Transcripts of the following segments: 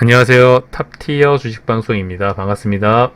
안녕하세요. 탑티어 주식방송입니다. 반갑습니다.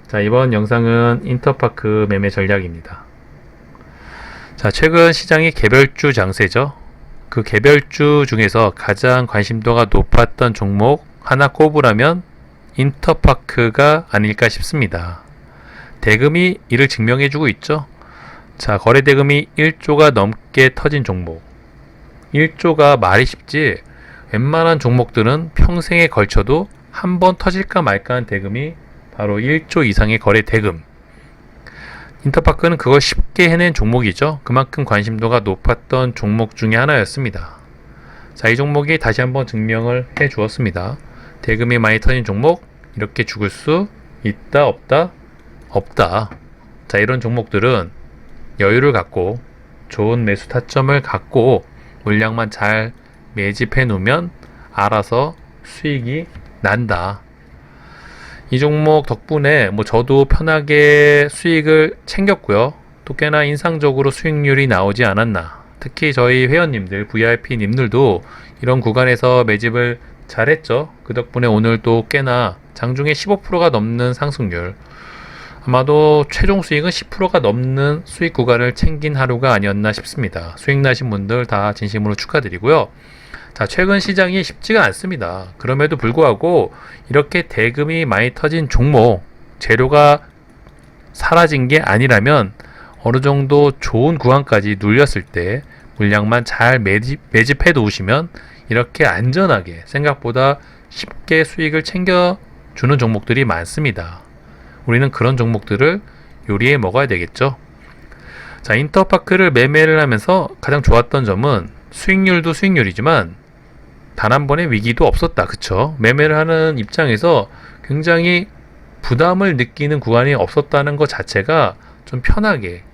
자, 이번 영상은 인터파크 매매 전략입니다. 자, 최근 시장이 개별주 장세죠. 그 개별주 중에서 가장 관심도가 높았던 종목 하나 꼽으라면 인터파크가 아닐까 싶습니다. 대금이 이를 증명해주고 있죠. 자, 거래 대금이 1조가 넘게 터진 종목. 1조가 말이 쉽지 웬만한 종목들은 평생에 걸쳐도 한 번 터질까 말까한 대금이 바로 1조 이상의 거래 대금. 인터파크는 그걸 쉽게 해낸 종목이죠. 그만큼 관심도가 높았던 종목 중에 하나였습니다. 자, 이 종목이 다시 한번 증명을 해 주었습니다. 대금이 많이 터진 종목, 이렇게 죽을 수 있다, 없다? 없다. 자, 이런 종목들은 여유를 갖고 좋은 매수 타점을 갖고 물량만 잘 매집해 놓으면 알아서 수익이 난다. 이 종목 덕분에 저도 편하게 수익을 챙겼고요. 또 꽤나 인상적으로 수익률이 나오지 않았나. 특히 저희 회원님들, VIP님들도 이런 구간에서 매집을 잘했죠. 그 덕분에 오늘 또 꽤나 장중에 15%가 넘는 상승률, 아마도 최종 수익은 10%가 넘는 수익 구간을 챙긴 하루가 아니었나 싶습니다. 수익 나신 분들 다 진심으로 축하드리고요. 자, 최근 시장이 쉽지가 않습니다. 그럼에도 불구하고 이렇게 대금이 많이 터진 종목, 재료가 사라진 게 아니라면 어느 정도 좋은 구간까지 눌렸을 때 물량만 잘 매집해 놓으시면 이렇게 안전하게 생각보다 쉽게 수익을 챙겨주는 종목들이 많습니다. 우리는 그런 종목들을 요리해 먹어야 되겠죠. 자, 인터파크를 매매를 하면서 가장 좋았던 점은 수익률도 수익률이지만 단 한 번의 위기도 없었다. 그쵸? 매매를 하는 입장에서 굉장히 부담을 느끼는 구간이 없었다는 것 자체가 좀 편하게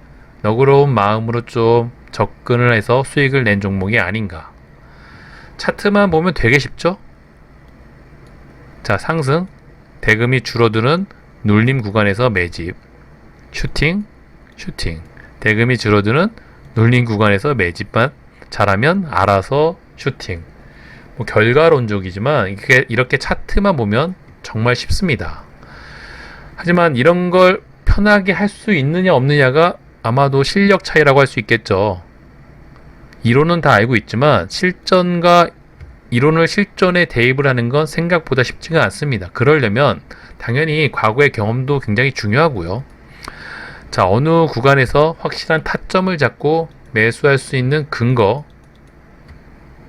너그러운 마음으로 좀 접근을 해서 수익을 낸 종목이 아닌가. 차트만 보면 되게 쉽죠? 자, 상승, 대금이 줄어드는 눌림 구간에서 매집, 슈팅, 대금이 줄어드는 눌림 구간에서 매집만 잘하면 알아서 슈팅. 결과론적이지만 이렇게 차트만 보면 정말 쉽습니다. 하지만 이런 걸 편하게 할 수 있느냐 없느냐가 아마도 실력 차이라고 할 수 있겠죠. 이론은 다 알고 있지만 실전과 이론을 실전에 대입을 하는 건 생각보다 쉽지가 않습니다. 그러려면 당연히 과거의 경험도 굉장히 중요하고요. 자, 어느 구간에서 확실한 타점을 잡고 매수할 수 있는 근거,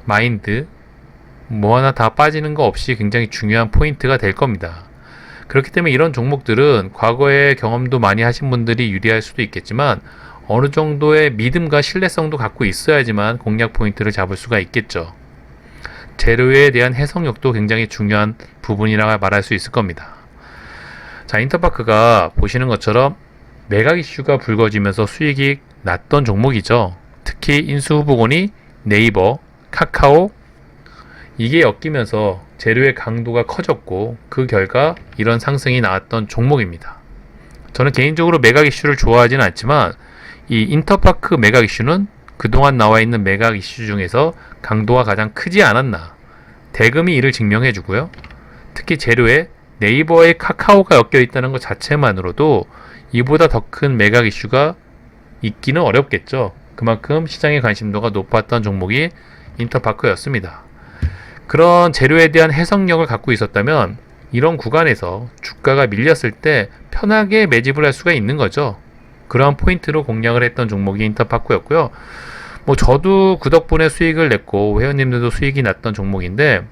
마인드, 하나 다 빠지는 거 없이 굉장히 중요한 포인트가 될 겁니다. 그렇기 때문에 이런 종목들은 과거의 경험도 많이 하신 분들이 유리할 수도 있겠지만 어느 정도의 믿음과 신뢰성도 갖고 있어야지만 공략 포인트를 잡을 수가 있겠죠. 재료에 대한 해석력도 굉장히 중요한 부분이라고 말할 수 있을 겁니다. 자, 인터파크가 보시는 것처럼 매각 이슈가 불거지면서 수익이 났던 종목이죠. 특히 인수후보군이 네이버, 카카오, 이게 엮이면서 재료의 강도가 커졌고 그 결과 이런 상승이 나왔던 종목입니다. 저는 개인적으로 매각 이슈를 좋아하지는 않지만 이 인터파크 매각 이슈는 그동안 나와 있는 매각 이슈 중에서 강도가 가장 크지 않았나. 대금이 이를 증명해 주고요. 특히 재료에 네이버에 카카오가 엮여 있다는 것 자체만으로도 이보다 더 큰 매각 이슈가 있기는 어렵겠죠. 그만큼 시장의 관심도가 높았던 종목이 인터파크였습니다. 그런 재료에 대한 해석력을 갖고 있었다면 이런 구간에서 주가가 밀렸을 때 편하게 매집을 할 수가 있는 거죠. 그러한 포인트로 공략을 했던 종목이 인터파크였고요. 저도 그 덕분에 수익을 냈고 회원님들도 수익이 났던 종목인데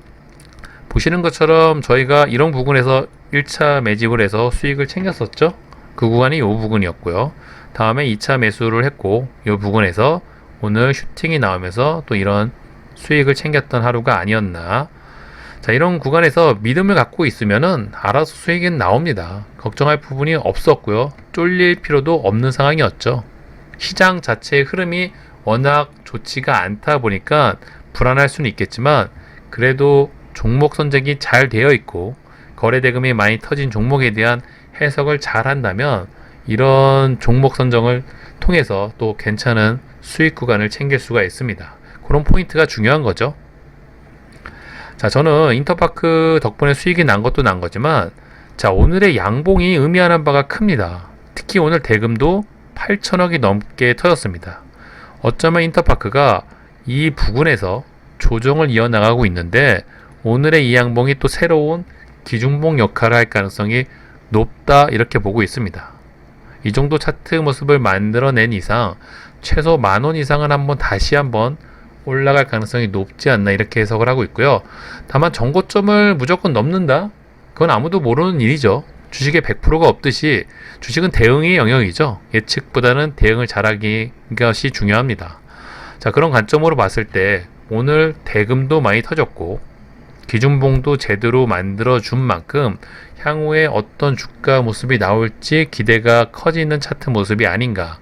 보시는 것처럼 저희가 이런 부분에서 1차 매집을 해서 수익을 챙겼었죠. 그 구간이 이 부분이었고요. 다음에 2차 매수를 했고 이 부분에서 오늘 슈팅이 나오면서 또 이런 수익을 챙겼던 하루가 아니었나. 자, 이런 구간에서 믿음을 갖고 있으면은 알아서 수익은 나옵니다. 걱정할 부분이 없었고요. 쫄릴 필요도 없는 상황이었죠. 시장 자체의 흐름이 워낙 좋지가 않다 보니까 불안할 수는 있겠지만 그래도 종목 선택이 잘 되어 있고 거래 대금이 많이 터진 종목에 대한 해석을 잘 한다면 이런 종목 선정을 통해서 또 괜찮은 수익 구간을 챙길 수가 있습니다. 그런 포인트가 중요한 거죠. 자, 저는 인터파크 덕분에 수익이 난 것도 난 거지만, 자, 오늘의 양봉이 의미하는 바가 큽니다. 특히 오늘 대금도 8천억이 넘게 터졌습니다. 어쩌면 인터파크가 이 부근에서 조정을 이어나가고 있는데, 오늘의 이 양봉이 또 새로운 기준봉 역할을 할 가능성이 높다, 이렇게 보고 있습니다. 이 정도 차트 모습을 만들어낸 이상 최소 10,000원 이상은 다시 한번 올라갈 가능성이 높지 않나, 이렇게 해석을 하고 있고요. 다만 정고점을 무조건 넘는다? 그건 아무도 모르는 일이죠. 주식에 100%가 없듯이 주식은 대응의 영역이죠. 예측보다는 대응을 잘하기 것이 중요합니다. 자, 그런 관점으로 봤을 때 오늘 대금도 많이 터졌고 기준봉도 제대로 만들어준 만큼 향후에 어떤 주가 모습이 나올지 기대가 커지는 차트 모습이 아닌가.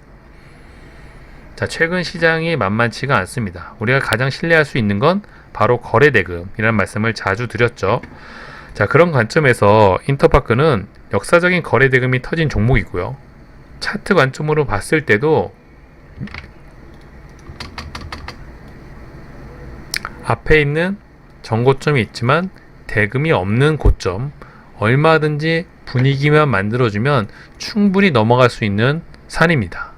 자, 최근 시장이 만만치가 않습니다. 우리가 가장 신뢰할 수 있는 건 바로 거래대금이라는 말씀을 자주 드렸죠. 자, 그런 관점에서 인터파크는 역사적인 거래대금이 터진 종목이고요. 차트 관점으로 봤을 때도 앞에 있는 정고점이 있지만 대금이 없는 고점, 얼마든지 분위기만 만들어주면 충분히 넘어갈 수 있는 산입니다.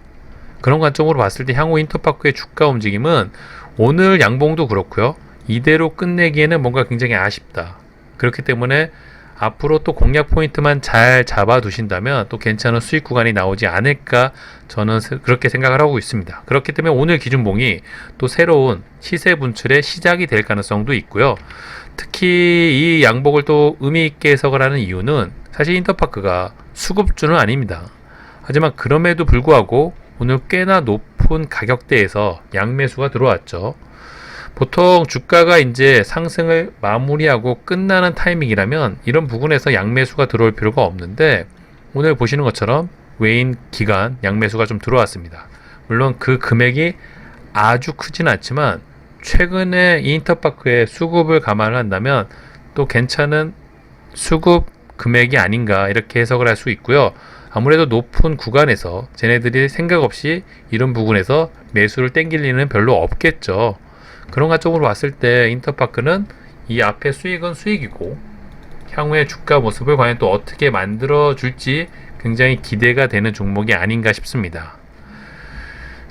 그런 관점으로 봤을 때 향후 인터파크의 주가 움직임은 오늘 양봉도 그렇고요. 이대로 끝내기에는 뭔가 굉장히 아쉽다. 그렇기 때문에 앞으로 또 공략 포인트만 잘 잡아 두신다면 또 괜찮은 수익 구간이 나오지 않을까, 저는 그렇게 생각을 하고 있습니다. 그렇기 때문에 오늘 기준봉이 또 새로운 시세 분출의 시작이 될 가능성도 있고요. 특히 이 양봉을 또 의미 있게 해석을 하는 이유는 사실 인터파크가 수급주는 아닙니다. 하지만 그럼에도 불구하고 오늘 꽤나 높은 가격대에서 양매수가 들어왔죠. 보통 주가가 이제 상승을 마무리하고 끝나는 타이밍이라면 이런 부분에서 양매수가 들어올 필요가 없는데, 오늘 보시는 것처럼 외인 기간 양매수가 좀 들어왔습니다. 물론 그 금액이 아주 크진 않지만 최근에 이 인터파크의 수급을 감안을 한다면 또 괜찮은 수급 금액이 아닌가, 이렇게 해석을 할 수 있고요. 아무래도 높은 구간에서 쟤네들이 생각 없이 이런 부분에서 매수를 땡길 리는 별로 없겠죠. 그런 관점으로 봤을 때 인터파크는 이 앞에 수익은 수익이고 향후의 주가 모습을 과연 또 어떻게 만들어 줄지 굉장히 기대가 되는 종목이 아닌가 싶습니다.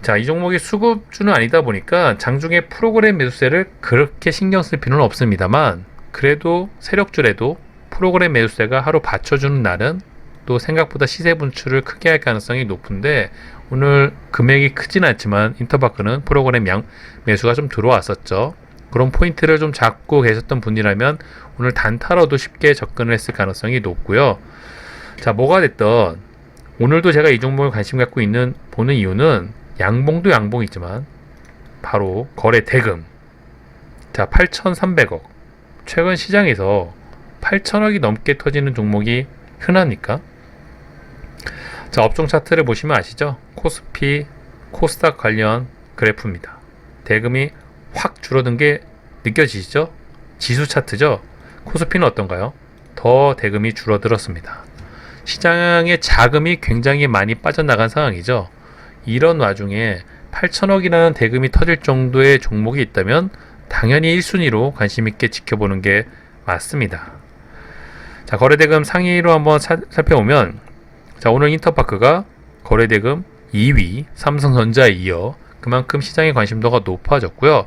자, 이 종목이 수급주는 아니다 보니까 장중에 프로그램 매수세를 그렇게 신경 쓸 필요는 없습니다만, 그래도 세력주라도 프로그램 매수세가 하루 받쳐주는 날은 또 생각보다 시세 분출을 크게 할 가능성이 높은데, 오늘 금액이 크진 않지만 인터파크는 프로그램 매수가 좀 들어왔었죠. 그런 포인트를 좀 잡고 계셨던 분이라면 오늘 단타로도 쉽게 접근을 했을 가능성이 높고요. 자, 뭐가 됐든 오늘도 제가 이 종목을 관심 갖고 보는 이유는 양봉도 양봉이지만 바로 거래 대금. 자, 8,300억. 최근 시장에서 8천억이 넘게 터지는 종목이 흔합니까? 자, 업종 차트를 보시면 아시죠? 코스피, 코스닥 관련 그래프입니다. 대금이 확 줄어든 게 느껴지시죠? 지수 차트죠? 코스피는 어떤가요? 더 대금이 줄어들었습니다. 시장의 자금이 굉장히 많이 빠져나간 상황이죠. 이런 와중에 8천억이라는 대금이 터질 정도의 종목이 있다면 당연히 1순위로 관심 있게 지켜보는 게 맞습니다. 자, 거래대금 상위로 한번 살펴보면, 자, 오늘 인터파크가 거래대금 2위, 삼성전자에 이어 그만큼 시장의 관심도가 높아졌고요.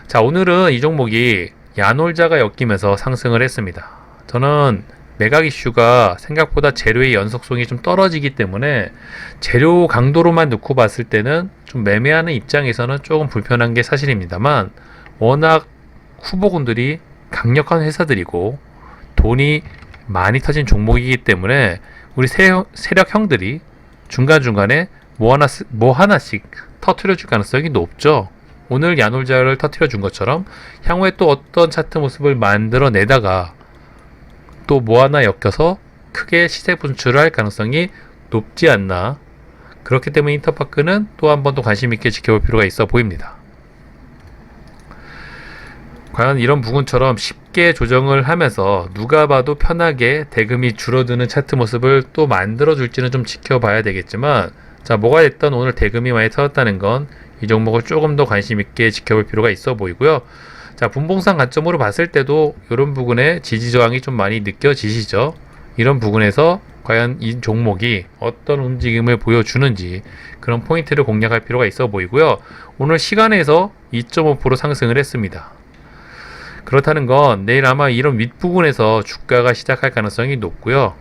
자, 오늘은 이 종목이 야놀자가 엮이면서 상승을 했습니다. 저는 매각 이슈가 생각보다 재료의 연속성이 좀 떨어지기 때문에 재료 강도로만 놓고 봤을 때는 좀 매매하는 입장에서는 조금 불편한 게 사실입니다만, 워낙 후보군들이 강력한 회사들이고 돈이 많이 터진 종목이기 때문에 우리 세력 형들이 중간중간에 뭐 하나씩 터트려 줄 가능성이 높죠. 오늘 야놀자를 터트려 준 것처럼 향후에 또 어떤 차트 모습을 만들어 내다가 또 뭐 하나 엮여서 크게 시세 분출을 할 가능성이 높지 않나. 그렇기 때문에 인터파크는 또 한 번 더 관심 있게 지켜볼 필요가 있어 보입니다. 과연 이런 부분처럼 쉽게 조정을 하면서 누가 봐도 편하게 대금이 줄어드는 차트 모습을 또 만들어 줄지는 좀 지켜봐야 되겠지만, 자, 뭐가 됐든 오늘 대금이 많이 터졌다는 건 이 종목을 조금 더 관심 있게 지켜볼 필요가 있어 보이고요. 자, 분봉상 관점으로 봤을 때도 이런 부분에 지지 저항이 좀 많이 느껴지시죠? 이런 부분에서 과연 이 종목이 어떤 움직임을 보여주는지 그런 포인트를 공략할 필요가 있어 보이고요. 오늘 시간에서 2.5% 상승을 했습니다. 그렇다는 건 내일 아마 이런 윗부분에서 주가가 시작할 가능성이 높고요.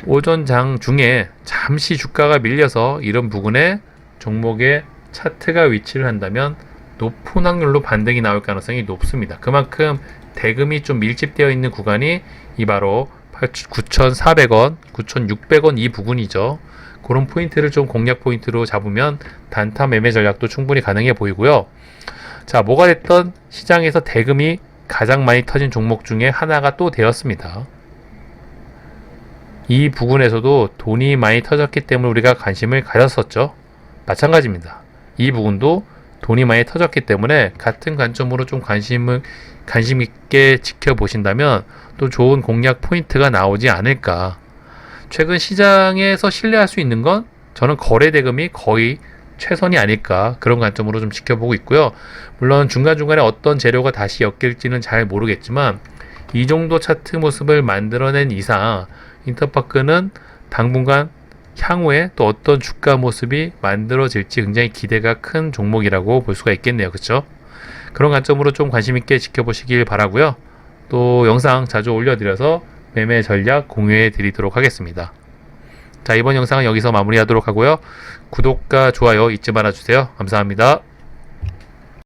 오전장 중에 잠시 주가가 밀려서 이런 부분에 종목의 차트가 위치를 한다면 높은 확률로 반등이 나올 가능성이 높습니다. 그만큼 대금이 좀 밀집되어 있는 구간이 이 바로 9,400원, 9,600원 이 부분이죠. 그런 포인트를 좀 공략 포인트로 잡으면 단타 매매 전략도 충분히 가능해 보이고요. 자, 뭐가 됐던 시장에서 대금이 가장 많이 터진 종목 중에 하나가 또 되었습니다. 이 부분에서도 돈이 많이 터졌기 때문에 우리가 관심을 가졌었죠. 마찬가지입니다. 이 부분도 돈이 많이 터졌기 때문에 같은 관점으로 좀 관심 있게 지켜보신다면 또 좋은 공략 포인트가 나오지 않을까. 최근 시장에서 신뢰할 수 있는 건 저는 거래 대금이 거의 최선이 아닐까, 그런 관점으로 좀 지켜보고 있고요. 물론 중간중간에 어떤 재료가 다시 엮일지는 잘 모르겠지만 이 정도 차트 모습을 만들어낸 이상 인터파크는 당분간 향후에 또 어떤 주가 모습이 만들어질지 굉장히 기대가 큰 종목이라고 볼 수가 있겠네요. 그렇죠? 그런 관점으로 좀 관심 있게 지켜보시길 바라고요. 또 영상 자주 올려드려서 매매 전략 공유해 드리도록 하겠습니다. 자, 이번 영상은 여기서 마무리하도록 하고요. 구독과 좋아요 잊지 말아주세요. 감사합니다.